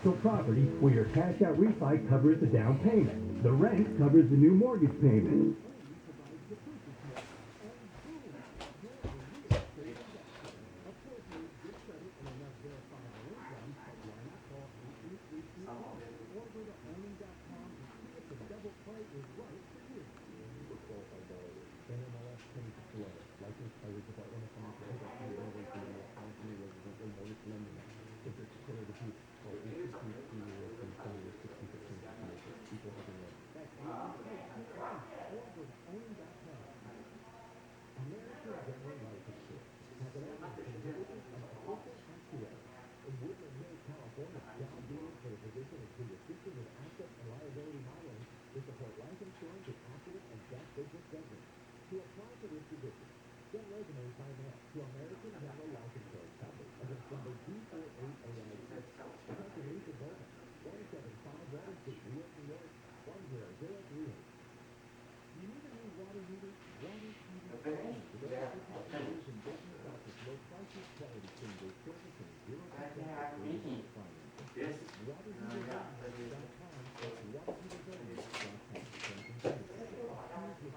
commercial property where your cash-out refi covers the down payment. The rent covers the new mortgage payment.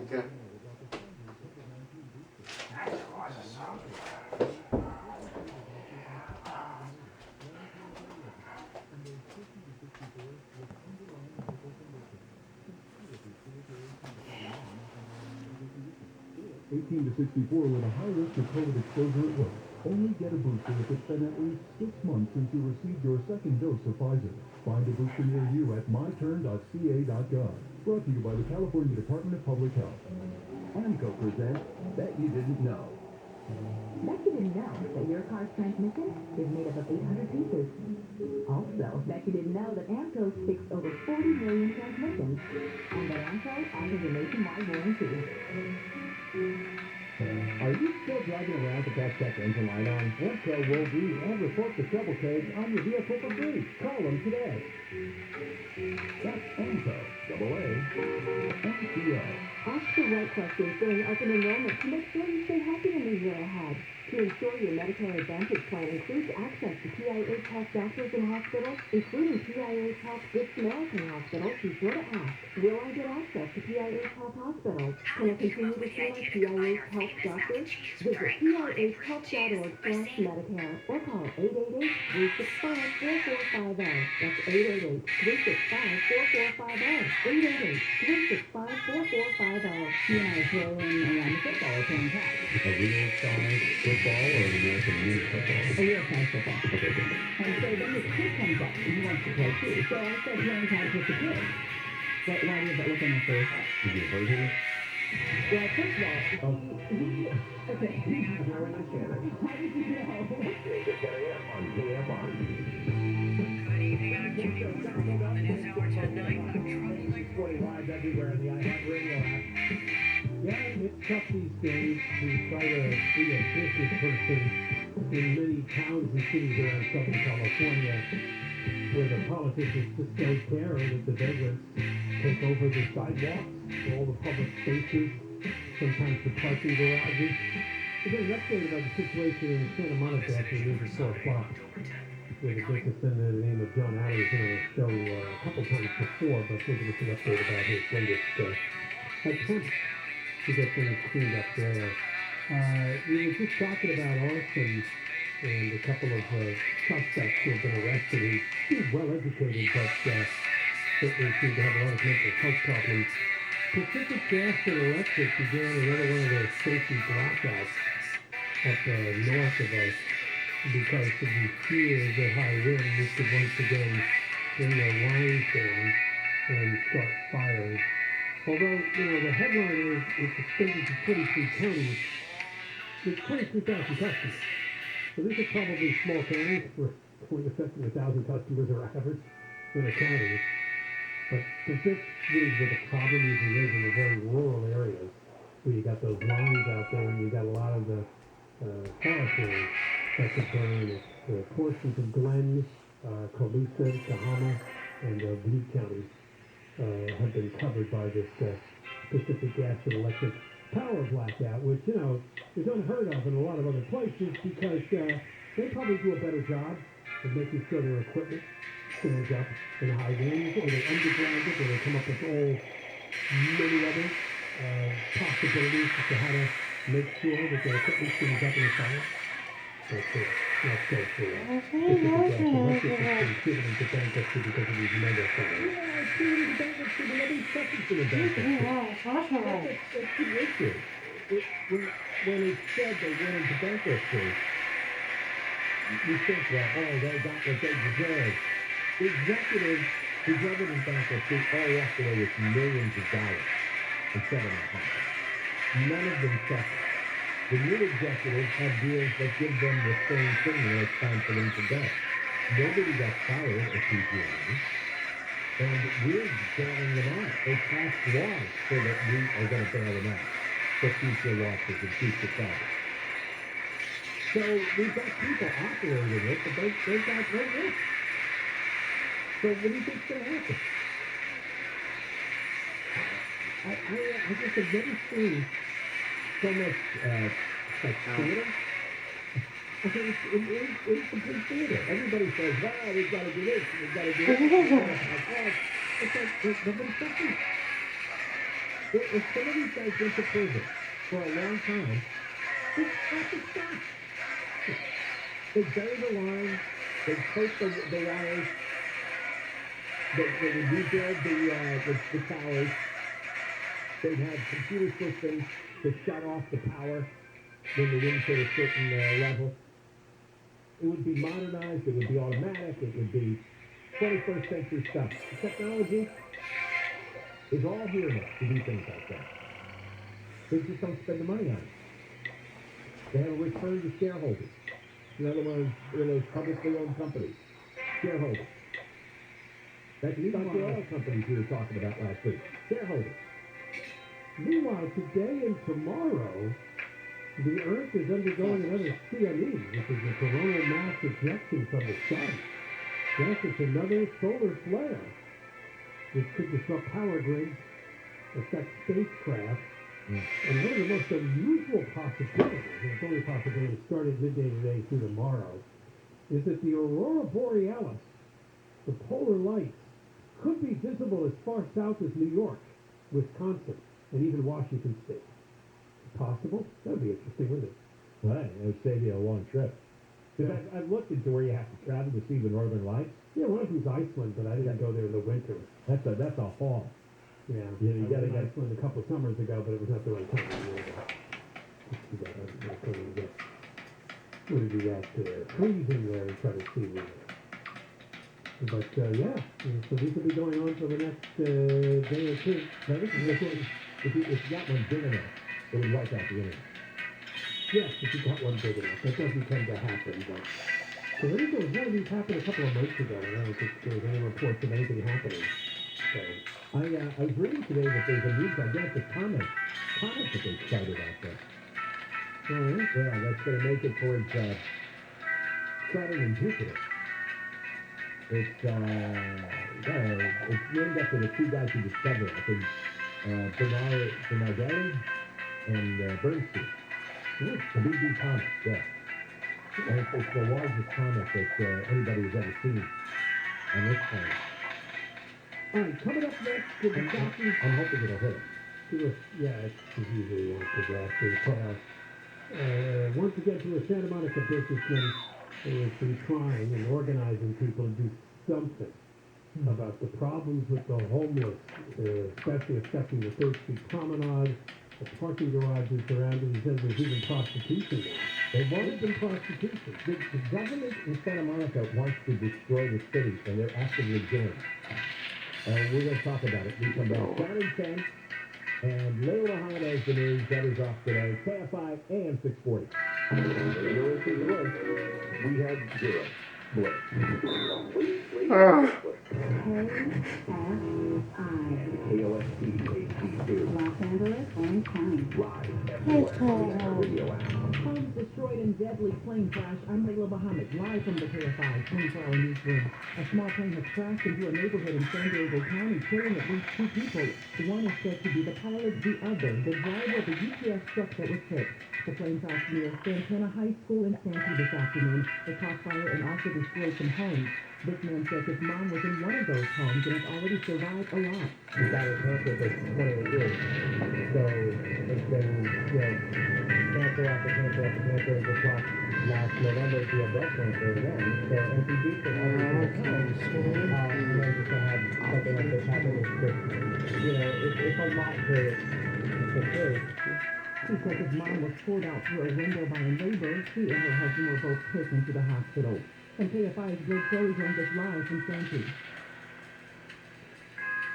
Okay. 18 to 64 with a high risk of COVID exposure at work. Only get a booster if it's been at least 6 months since you received your second dose of Pfizer. Find a booster near you at myturn.ca.gov. Brought to you by the California Department of Public Health. AMCO presents Bet You Didn't Know. Bet you didn't know that your car's transmission is made up of 800 pieces. Also, bet you didn't know that AMCO fixed over 40 million transmissions, and that AMCO offers a nationwide warranty. Are you still driving around with that check engine light on? AMCO will read and report the trouble codes on your vehicle for free. Call them today. That's AMCO, AA-MCO. Ask the right questions during open enrollment to make sure you stay healthy in the year ahead. To ensure your Medicare Advantage plan includes access to PIH Health doctors and hospitals, including PIH Health Good Samaritan Hospital, be sure to ask, will I get access to PIH Health hospitals? Can I continue to see my PIH Health doctors? Visit PIHHealth.org/Medicare or call 888-365-4450. That's 888-365-4450. 888-365-4450. You know, throw in football or playing tag. A real size football or American League football? A real size football. Okay, good. And so then the kid comes up and he wants to play too. So I start playing tag with the kid. But why does that look on my face? Did you hurt him? Well, first of all, okay. Jerry and Shannon. How did you know? Kfi Am on GMR. Good evening, I'm Jimmy O'Donnell. It is hour tonight. I'm traveling. 45 everywhere in the iHeartRadio app. Yeah, it's tough these days to try to be a business person in many towns and cities around Southern California where the politicians just don't care and that the vagrants take over the sidewalks, all the public spaces, sometimes the parking garages. We're getting an update about the situation in Santa Monica after the news at 4 o'clock. With a businessman by the name of John Alley who's been on the show a couple times before, but we'll give us an update about his latest attempt to get things cleaned up there. We were just talking about arson and a couple of suspects who have been arrested. He's well educated, but certainly seem to have a lot of mental health problems. Pacific Gas and Electric began another one of their safety blackouts up north of us because of the fear of the high wind. This could once again bring their lines down and start fires. Although, you know, the headline is it's extended to 23 counties with 23,000 customers. So these are probably small counties where only affecting 1,000 customers are average in a county. But this really where the problem usually is in the very rural areas where you got those lines out there and you got a lot of the forest areas that could burn. The portions of Glen, Colusa, Kahama, and Butte counties have been covered by this Pacific Gas and Electric power blackout, which, you know, is unheard of in a lot of other places because they probably do a better job of making sure their equipment stands up in high winds, or they underground it, or they come up with many other possibilities as to how to make sure that their equipment stays up in the fire. Let's go for it. Let's just contributing to bankruptcy because of these mega fires. Yeah, it's contributing to bankruptcy, but nobody's suffering to the bankruptcy. That's the issue. When it's said they went into bankruptcy, you think, well, they got what they deserve. Executives who govern in bankruptcy all walked away with millions of dollars in settlement contracts. None of them suffer. The new executives have deals that give them the same thing when it's time for them to go. Nobody got fired at PG&E, and we're bailing them out. They passed laws so that we are going to bail them out for future losses and future problems. So we've got people operating it, but they've got no risk. So what do you think's going to happen? I just have never seen so much theater. I think it's complete theater. Everybody says, wow, we've got to do this, we've got to do this. It's like, nobody's suffering. If some of these guys went to prison for a long time, it's fucking stuff. They bury the line, they post the wires, they would rebuild the towers, they'd have computer systems to shut off the power when they didn't hit a certain level. It would be modernized, it would be automatic, it would be 21st century stuff. The technology is all here now to do things like that. They just don't spend the money on it. They have a return to shareholders. In other words, those publicly owned companies. Shareholders. That's like the oil companies we were talking about last week. Shareholders. Meanwhile, today and tomorrow, the Earth is undergoing another CME, which is a coronal mass ejection from the sun. Yes, it's another solar flare, which could disrupt power grids, affect spacecraft, and one of the most unusual possibilities, and it's only a possibility started midday today through tomorrow, is that the aurora borealis, the polar lights, could be visible as far south as New York, Wisconsin, and even Washington State. Possible? That would be interesting, wouldn't it? Right, it would save you a long trip. Because I've looked into where you have to travel to see the northern lights. Yeah, one of them's Iceland, but I didn't go there in the winter. That's a fall. Yeah, you got to get Iceland a couple of summers ago, but it was not the right time of year. What did we get freezing there and try to see where. But yeah, so these will be going on for the next day or two. Now this is if you got one big enough, it would wipe out the internet. Yes, if you got one big enough. That doesn't tend to happen, but so I think there was one of these happened a couple of months ago, and I don't think there was any reports of anything happening. So I was reading today that there's a new gigantic comet that they sighted out there. Oh, yeah, that's going to make it towards Saturn and Jupiter. It's named after the two guys who discovered it. I think Bernardelli and Bernstein. The BB comet, yeah. And it's the largest comet that anybody has ever seen on this planet. All right, coming up next to the doctors. I'm hoping it'll hit it. Yeah, it's usually one to go after the playoffs. Once again, to a Santa Monica businessman who has been trying and organizing people to do something about the problems with the homeless, especially affecting the 3rd Street Promenade, the parking garages around it. He says there's even prostitution now. They've always been prostitution. The government in Santa Monica wants to destroy the city, and they're actively doing it. We're going to talk about it. We come back Saturday 10, and Layla Muhammad has the news. That is off today. Kfi Am 640. We had 0. Blitz. KOST HD2. Los Angeles, Orange County. Homes destroyed in deadly plane crash. I'm Layla Muhammad, live from the KFI 24-hour newsroom. A small plane has crashed into a neighborhood in San Diego County, killing at least 2 people. One is said to be the pilot, the other, the driver of the UPS truck that was hit. The plane crashed near Santana High School in Santee this afternoon. It caught fire and also destroyed some homes. This man says his mom was in one of those homes and has already survived a lot. He got his cancer for 28 years. So it's been, cancer after cancer after cancer. And just last November, she had breast cancer again. So, and she beats it every single time. And then just to have something like this happen is just, it's a lot to face. He says his mom was pulled out through a window by a neighbor. She and her husband were both taken to the hospital. And KFI's Greg Crowley joins us live from Santee.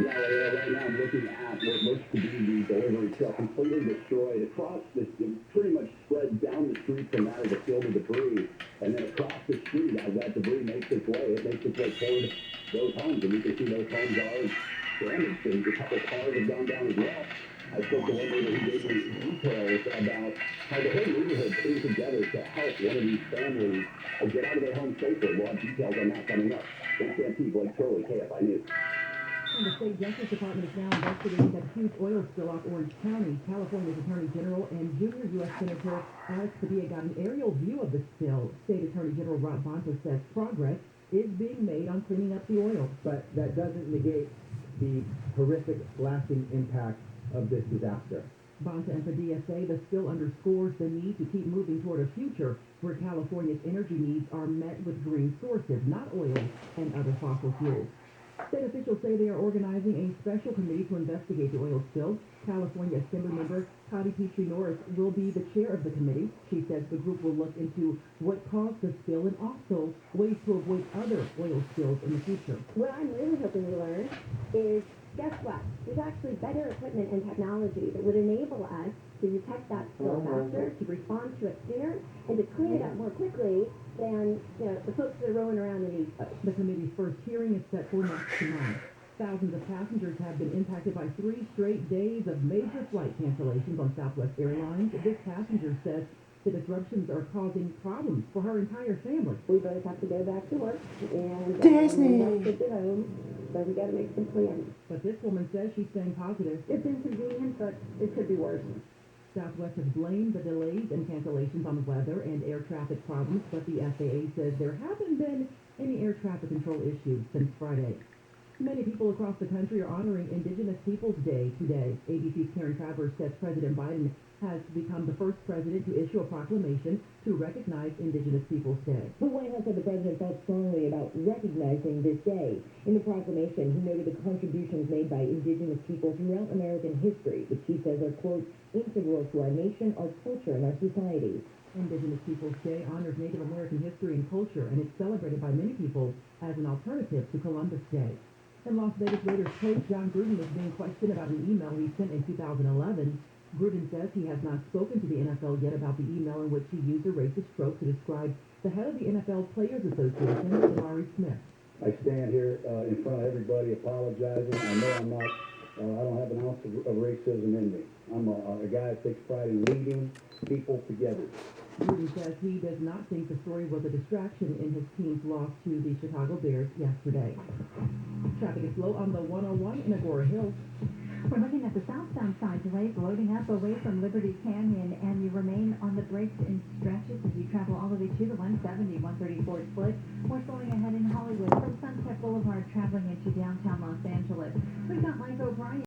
Yeah, right now I'm looking at what looks to be the delivery truck completely destroyed. Across this, pretty much spread down the street from that is a field of debris. And then across the street, as that debris makes its way, it makes its way toward those homes. And you can see those homes are damaged, and a couple cars have gone down as well. I spoke to one neighbor who gave me details about how the whole neighborhood came together to help one of these families get out of their home safely. We'll have details on that coming up. In Santee, Blake Crowley, KFI News. And the state justice department is now investigating that huge oil spill off Orange County. California's Attorney General and junior U.S. Senator Alex Padilla got an aerial view of the spill. State Attorney General Rob Bonta says progress is being made on cleaning up the oil. But that doesn't negate the horrific, lasting impact of this disaster. Bonta and Padilla say the spill underscores the need to keep moving toward a future where California's energy needs are met with green sources, not oil and other fossil fuels. State officials say they are organizing a special committee to investigate the oil spill. California Assemblymember Cotty Petrie Norris will be the chair of the committee. She says the group will look into what caused the spill and also ways to avoid other oil spills in the future. What I'm really hoping we learn is, guess what? There's actually better equipment and technology that would enable us to detect that spill faster, to respond to it sooner, and to clean it up more quickly than the folks that are rolling around in these boats. The committee's first hearing is set for next month. Thousands of passengers have been impacted by 3 straight days of major flight cancellations on Southwest Airlines. This passenger says the disruptions are causing problems for her entire family. We both have to go back to work, and we have to get home, so we got to make some plans. But this woman says she's staying positive. It's inconvenient, but it could be worse. Southwest has blamed the delays and cancellations on weather and air traffic problems, but the FAA says there haven't been any air traffic control issues since Friday. Many people across the country are honoring Indigenous Peoples Day today. ABC's Karen Travers says President Biden has become the first president to issue a proclamation to recognize Indigenous Peoples Day. The White House said the president felt strongly about recognizing this day. In the proclamation, he noted the contributions made by Indigenous people throughout American history, which he says are, quote, integral to our nation, our culture, and our society. Indigenous Peoples Day honors Native American history and culture, and it's celebrated by many people as an alternative to Columbus Day. And Las Vegas Raiders coach John Gruden is being questioned about an email he sent in 2011. Gruden says he has not spoken to the NFL yet about the email in which he used a racist trope to describe the head of the NFL Players Association, Larry Smith. I stand here in front of everybody apologizing. I know I'm not, I don't have an ounce of racism in me. I'm a guy that takes pride in leading people together. Gruden says he does not think the story was a distraction in his team's loss to the Chicago Bears yesterday. Traffic is slow on the 101 in Agora Hills. We're looking at the southbound side delays loading up away from Liberty Canyon, and you remain on the brakes in stretches as you travel all the way to the 170, 134 split. We're slowing ahead in Hollywood from Sunset Boulevard traveling into downtown Los Angeles. We've got Mike O'Brien.